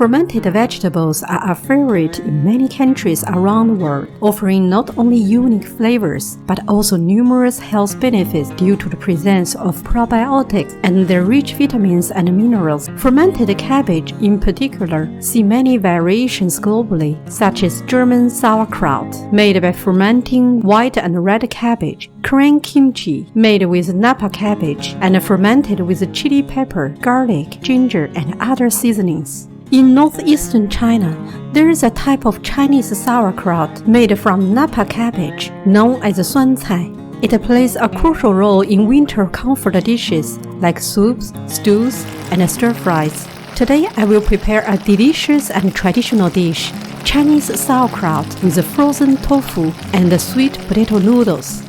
Fermented vegetables are a favorite in many countries around the world, offering not only unique flavors, but also numerous health benefits due to the presence of probiotics and their rich vitamins and minerals. Fermented cabbage, in particular, see many variations globally, such as German sauerkraut, made by fermenting white and red cabbage, Korean kimchi, made with napa cabbage, and fermented with chili pepper, garlic, ginger, and other seasonings. In northeastern China, there is a type of Chinese sauerkraut made from napa cabbage, known as Suan Cai. It plays a crucial role in winter comfort dishes like soups, stews, and stir-fries. Today I will prepare a delicious and traditional dish, Chinese sauerkraut with frozen tofu and sweet potato noodles.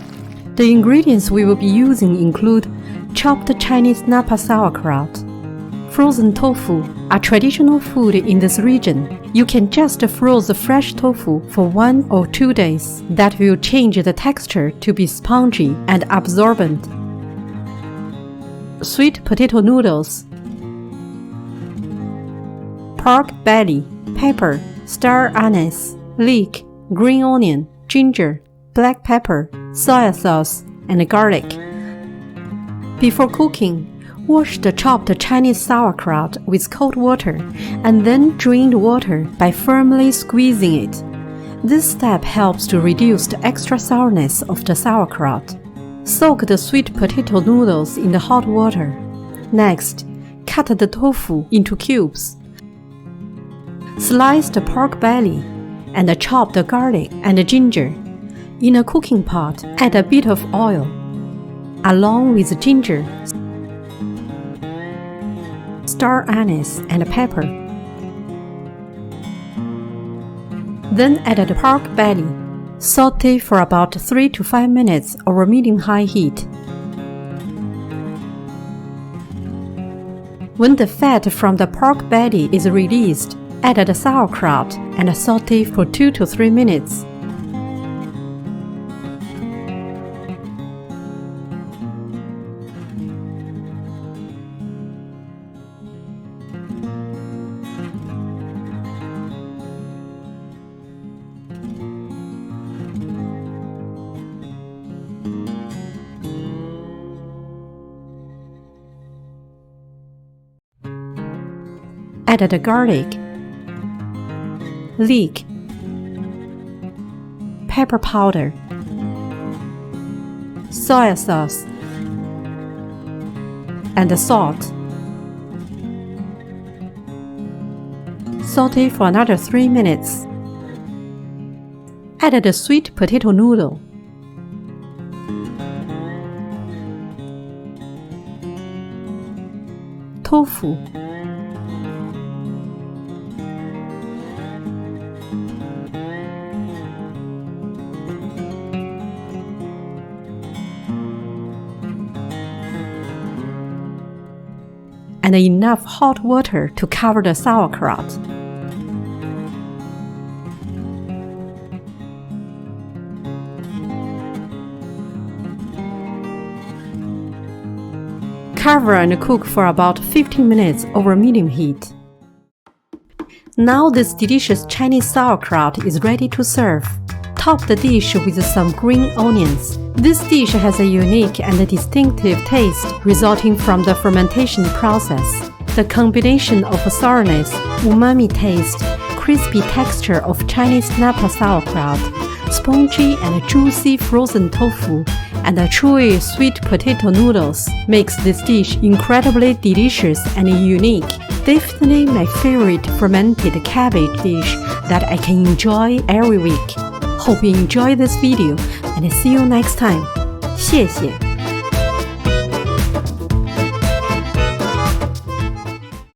The ingredients we will be using include chopped Chinese napa sauerkraut, frozen tofu, a traditional food in this region. You can just freeze the fresh tofu for 1 or 2 days. That will change the texture to be spongy and absorbent. Sweet potato noodles, pork belly, pepper, star anise, leek, green onion, ginger, black pepper, soy sauce, and garlic. Before cooking, wash the chopped Chinese sauerkraut with cold water and then drain the water by firmly squeezing it. This step helps to reduce the extra sourness of the sauerkraut. Soak the sweet potato noodles in the hot water. Next, cut the tofu into cubes. Slice the pork belly and chop the garlic and ginger. In a cooking pot, add a bit of oil, along with ginger, star anise, and pepper. Then add the pork belly. Saute for about 3 to 5 minutes over medium-high heat. When the fat from the pork belly is released, add the sauerkraut and saute for 2 to 3 minutes. Add the garlic, leek, pepper powder, soy sauce, and salt. Saute for another 3 minutes. Add the sweet potato noodle. Tofu, and enough hot water to cover the sauerkraut. Cover and cook for about 15 minutes over medium heat. Now this delicious Chinese sauerkraut is ready to serve. Top the dish with some green onions. This dish has a unique and distinctive taste resulting from the fermentation process. The combination of sourness, umami taste, crispy texture of Chinese napa sauerkraut, spongy and juicy frozen tofu, and chewy sweet potato noodles makes this dish incredibly delicious and unique. Definitely my favorite fermented cabbage dish that I can enjoy every week. Hope you enjoy this video and see you next time. 谢谢。